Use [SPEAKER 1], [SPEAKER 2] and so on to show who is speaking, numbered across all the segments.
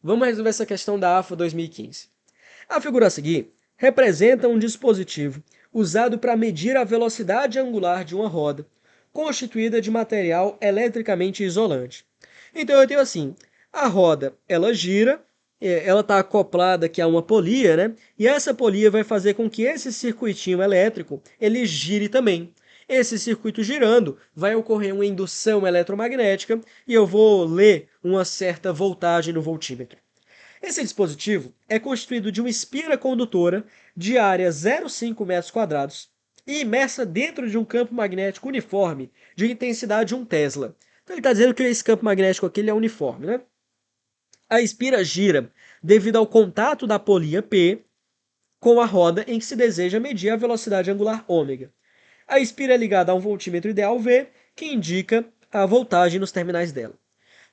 [SPEAKER 1] Vamos resolver essa questão da AFA 2015. A figura a seguir representa um dispositivo usado para medir a velocidade angular de uma roda, constituída de material eletricamente isolante. Então eu tenho assim, a roda ela gira, ela está acoplada aqui a uma polia, né? E essa polia vai fazer com que esse circuitinho elétrico ele gire também. Esse circuito girando, vai ocorrer uma indução eletromagnética e eu vou ler uma certa voltagem no voltímetro. Esse dispositivo é constituído de uma espira condutora de área 0,5 metros quadrados e imersa dentro de um campo magnético uniforme de intensidade 1 Tesla. Então ele está dizendo que esse campo magnético aqui ele é uniforme, né? A espira gira devido ao contato da polia P com a roda em que se deseja medir a velocidade angular ômega. A espira é ligada a um voltímetro ideal V, que indica a voltagem nos terminais dela.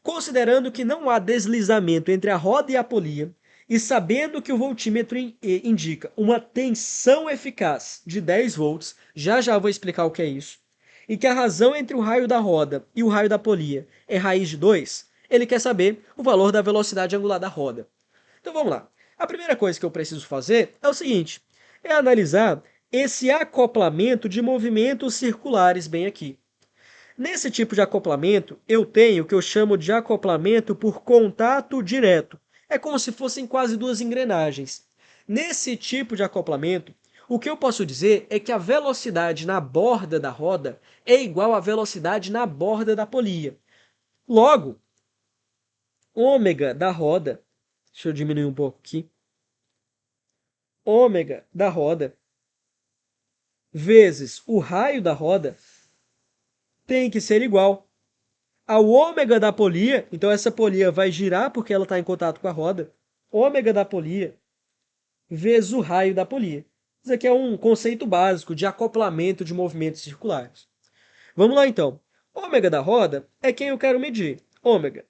[SPEAKER 1] Considerando que não há deslizamento entre a roda e a polia, e sabendo que o voltímetro indica uma tensão eficaz de 10 volts, já já vou explicar o que é isso, e que a razão entre o raio da roda e o raio da polia é raiz de 2, ele quer saber o valor da velocidade angular da roda. Então vamos lá. A primeira coisa que eu preciso fazer é o seguinte, é analisar esse acoplamento de movimentos circulares bem aqui. Nesse tipo de acoplamento, eu tenho o que eu chamo de acoplamento por contato direto. É como se fossem quase duas engrenagens. Nesse tipo de acoplamento, o que eu posso dizer é que a velocidade na borda da roda é igual à velocidade na borda da polia. Logo, ômega da roda, deixa eu diminuir um pouco aqui, ômega da roda vezes o raio da roda tem que ser igual ao ômega da polia, então essa polia vai girar porque ela está em contato com a roda, ômega da polia vezes o raio da polia. Isso aqui é um conceito básico de acoplamento de movimentos circulares. Vamos lá então. Ômega da roda é quem eu quero medir, ômega.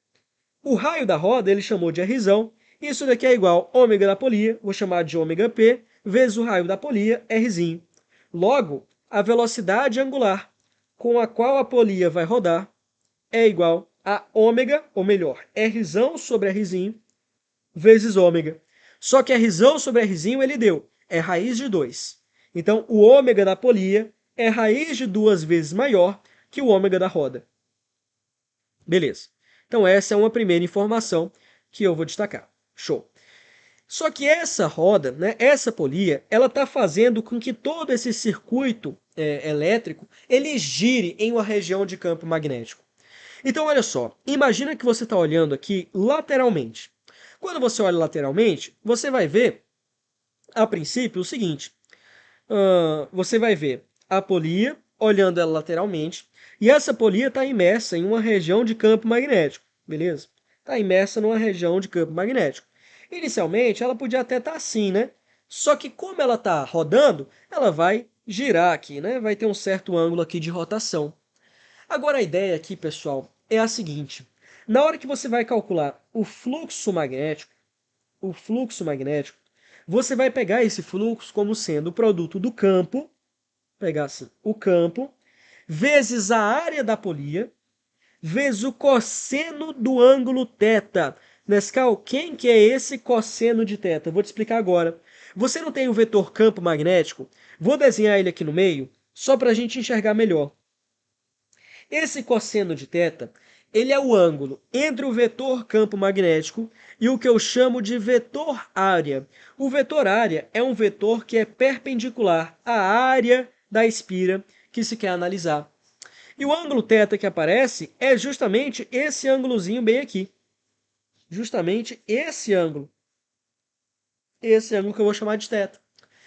[SPEAKER 1] O raio da roda ele chamou de Rzão, isso daqui é igual a ômega da polia, vou chamar de ômega P, vezes o raio da polia, Rzinho. Logo, a velocidade angular com a qual a polia vai rodar é igual a ômega, ou melhor, Rzão sobre Rzinho, vezes ômega. Só que Rzão sobre Rzinho ele deu, é raiz de 2. Então, o ômega da polia é raiz de 2 vezes maior que o ômega da roda. Beleza. Então, essa é uma primeira informação que eu vou destacar. Show. Só que essa roda, né, essa polia, ela está fazendo com que todo esse circuito elétrico ele gire em uma região de campo magnético. Então, olha só, imagina que você está olhando aqui lateralmente. Quando você olha lateralmente, você vai ver, a princípio, o seguinte. Você vai ver a polia olhando ela lateralmente, e essa polia está imersa em uma região de campo magnético, beleza? Está imersa numa região de campo magnético. Inicialmente, ela podia até estar assim, né? Só que como ela está rodando, ela vai girar aqui, né? Vai ter um certo ângulo aqui de rotação. Agora a ideia aqui, pessoal, é a seguinte. Na hora que você vai calcular o fluxo magnético, você vai pegar esse fluxo como sendo o produto do campo, pegar assim, o campo, vezes a área da polia, vezes o cosseno do ângulo θ. Nescau, quem que é esse cosseno de θ? Vou te explicar agora. Você não tem o vetor campo magnético? Vou desenhar ele aqui no meio, só para a gente enxergar melhor. Esse cosseno de θ, ele é o ângulo entre o vetor campo magnético e o que eu chamo de vetor área. O vetor área é um vetor que é perpendicular à área da espira que se quer analisar. E o ângulo θ que aparece é justamente esse ângulozinho bem aqui. Justamente esse ângulo. Esse ângulo que eu vou chamar de θ.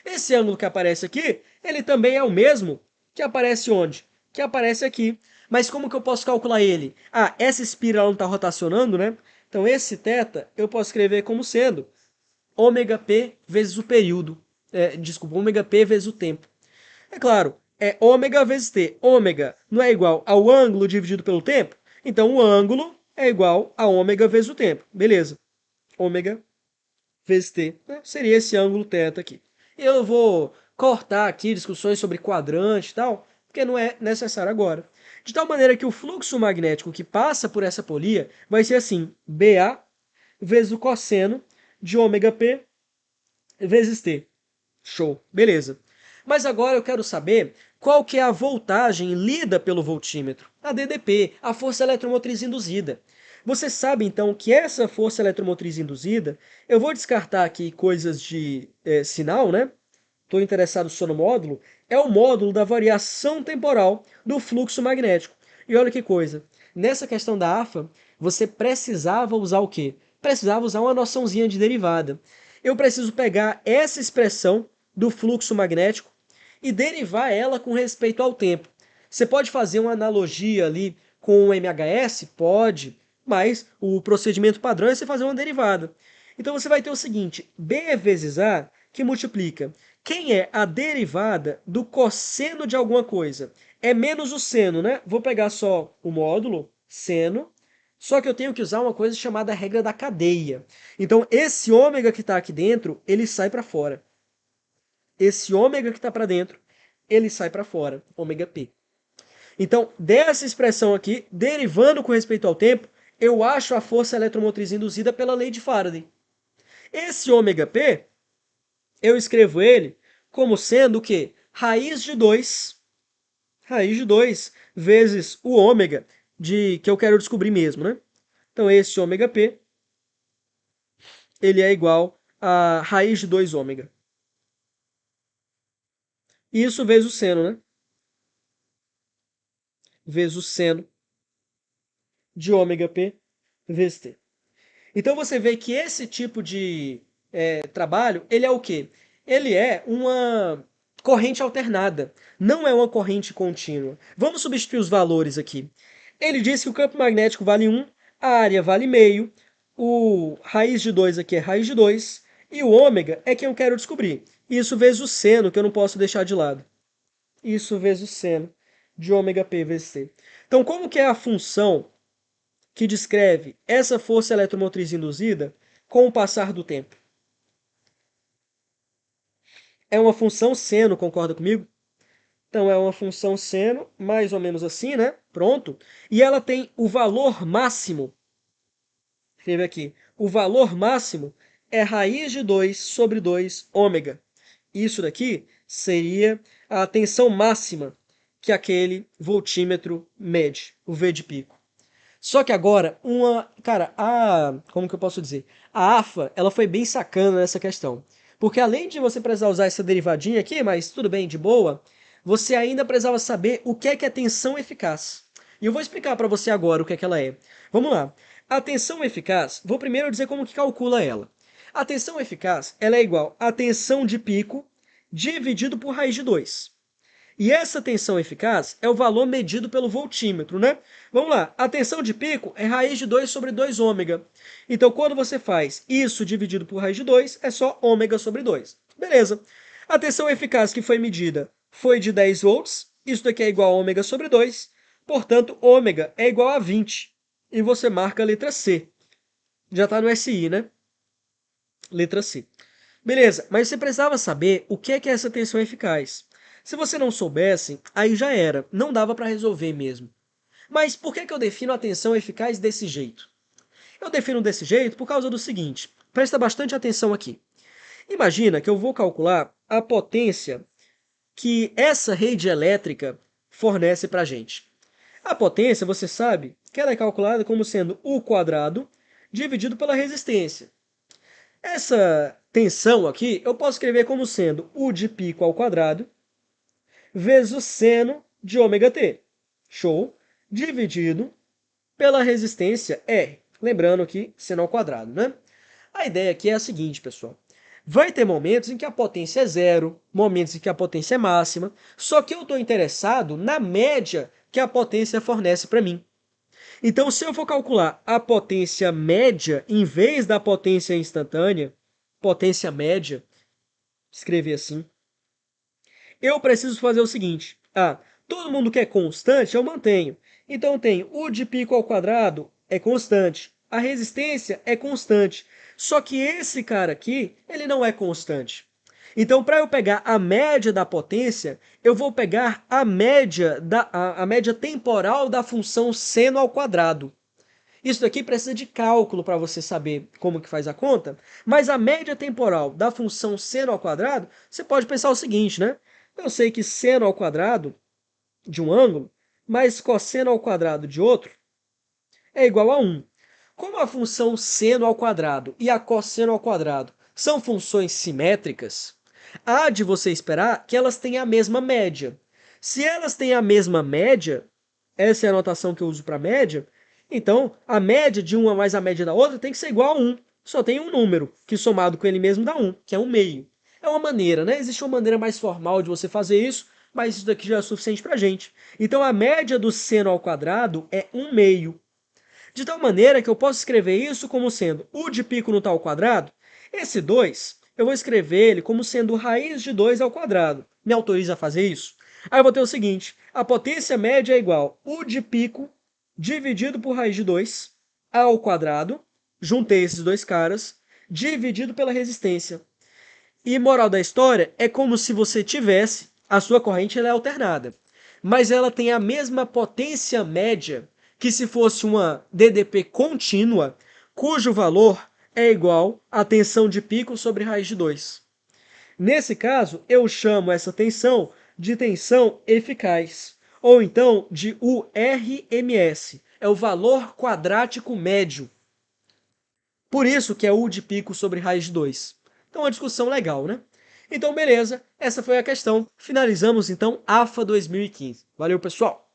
[SPEAKER 1] Esse ângulo que aparece aqui, ele também é o mesmo que aparece onde? Que aparece aqui. Mas como que eu posso calcular ele? Ah, essa espira não está rotacionando, né? Então esse θ eu posso escrever como sendo ômega p vezes o período. Desculpa, ômega p vezes o tempo. É claro, é ômega vezes t. Ômega não é igual ao ângulo dividido pelo tempo? Então o ângulo é igual a ômega vezes o tempo. Beleza. Ômega vezes t. Seria esse ângulo θ aqui. Eu vou cortar aqui discussões sobre quadrante e tal, porque não é necessário agora. De tal maneira que o fluxo magnético que passa por essa polia vai ser assim, BA vezes o cosseno de ômega P vezes T. Show, beleza. Mas agora eu quero saber qual que é a voltagem lida pelo voltímetro, a DDP, a força eletromotriz induzida. Você sabe então que essa força eletromotriz induzida, eu vou descartar aqui coisas de sinal, né? Estou interessado só no módulo, é o módulo da variação temporal do fluxo magnético. E olha que coisa, nessa questão da AFA, você precisava usar o quê? Precisava usar uma noçãozinha de derivada. Eu preciso pegar essa expressão do fluxo magnético e derivar ela com respeito ao tempo. Você pode fazer uma analogia ali com o MHS? Pode, mas o procedimento padrão é você fazer uma derivada. Então você vai ter o seguinte, B vezes A, que multiplica. Quem é a derivada do cosseno de alguma coisa? É menos o seno, né? Vou pegar só o módulo, seno, só que eu tenho que usar uma coisa chamada regra da cadeia. Então, esse ômega que está aqui dentro, ele sai para fora. Esse ômega que está para dentro, ele sai para fora, ômega P. Então, dessa expressão aqui, derivando com respeito ao tempo, eu acho a força eletromotriz induzida pela lei de Faraday. Esse ômega P, eu escrevo ele como sendo o quê? Raiz de 2 vezes o ômega que eu quero descobrir mesmo, né? Então, esse ômega P, ele é igual a raiz de 2 ômega. Isso vezes o seno, né? Vezes o seno de ômega P vezes T. Então você vê que esse tipo de trabalho, ele é o quê? Ele é uma corrente alternada, não é uma corrente contínua. Vamos substituir os valores aqui. Ele diz que o campo magnético vale 1, a área vale meio, o raiz de 2 aqui é raiz de 2, e o ômega é quem eu quero descobrir. Isso vezes o seno, que eu não posso deixar de lado. Isso vezes o seno de ômega P vezes T. Então, como que é a função que descreve essa força eletromotriz induzida com o passar do tempo? É uma função seno, concorda comigo? Então é uma função seno, mais ou menos assim, né? Pronto. E ela tem o valor máximo. Escreve aqui. O valor máximo é raiz de 2 sobre 2 ômega. Isso daqui seria a tensão máxima que aquele voltímetro mede, o V de pico. Só que agora, cara, como que eu posso dizer? A AFA, ela foi bem sacana nessa questão. Porque além de você precisar usar essa derivadinha aqui, mas tudo bem, de boa, você ainda precisava saber o que é tensão eficaz. E eu vou explicar para você agora o que é que ela é. Vamos lá. A tensão eficaz, vou primeiro dizer como que calcula ela. A tensão eficaz, ela é igual a tensão de pico dividido por raiz de 2. E essa tensão eficaz é o valor medido pelo voltímetro, né? Vamos lá, a tensão de pico é raiz de 2 sobre 2 ômega. Então, quando você faz isso dividido por raiz de 2, é só ômega sobre 2. Beleza. A tensão eficaz que foi medida foi de 10 volts, isso daqui é igual a ômega sobre 2, portanto, ômega é igual a 20. E você marca a letra C. Já está no SI, né? Letra C. Beleza, mas você precisava saber o que é essa tensão eficaz. Se você não soubesse, aí já era, não dava para resolver mesmo. Mas por que eu defino a tensão eficaz desse jeito? Eu defino desse jeito por causa do seguinte, presta bastante atenção aqui. Imagina que eu vou calcular a potência que essa rede elétrica fornece para a gente. A potência, você sabe, que ela é calculada como sendo U quadrado dividido pela resistência. Essa tensão aqui, eu posso escrever como sendo U de pico ao quadrado vezes o seno de ômega t. Show? Dividido pela resistência R. Lembrando que seno ao quadrado, né? A ideia aqui é a seguinte, pessoal. Vai ter momentos em que a potência é zero, momentos em que a potência é máxima, só que eu estou interessado na média que a potência fornece para mim. Então, se eu for calcular a potência média em vez da potência instantânea, potência média, escrever assim, eu preciso fazer o seguinte. Todo mundo quer constante, eu mantenho. Então, eu tenho U de pico ao quadrado é constante. A resistência é constante. Só que esse cara aqui, ele não é constante. Então, para eu pegar a média da potência, eu vou pegar a média temporal da função seno ao quadrado. Isso daqui precisa de cálculo para você saber como que faz a conta, mas a média temporal da função seno ao quadrado, você pode pensar o seguinte, né? Eu sei que seno ao quadrado de um ângulo mais cosseno ao quadrado de outro é igual a 1. Como a função seno ao quadrado e a cosseno ao quadrado são funções simétricas, há de você esperar que elas tenham a mesma média. Se elas têm a mesma média, essa é a notação que eu uso para média, então a média de uma mais a média da outra tem que ser igual a 1. Só tem um número, que somado com ele mesmo dá 1, que é 1 meio. É uma maneira, né? Existe uma maneira mais formal de você fazer isso, mas isso daqui já é suficiente para a gente. Então a média do seno ao quadrado é 1 meio. De tal maneira que eu posso escrever isso como sendo u de pico no tal quadrado. Esse 2, eu vou escrever ele como sendo raiz de 2 ao quadrado. Me autoriza a fazer isso? Aí eu vou ter o seguinte, a potência média é igual a u de pico dividido por raiz de 2 ao quadrado, juntei esses dois caras, dividido pela resistência. E moral da história, é como se você tivesse, a sua corrente ela é alternada, mas ela tem a mesma potência média que se fosse uma DDP contínua, cujo valor é igual à tensão de pico sobre raiz de 2. Nesse caso, eu chamo essa tensão de tensão eficaz, ou então de URMS, é o valor quadrático médio. Por isso que é U de pico sobre raiz de 2. Então, uma discussão legal, né? Então, beleza, essa foi a questão. Finalizamos, então, AFA 2015. Valeu, pessoal!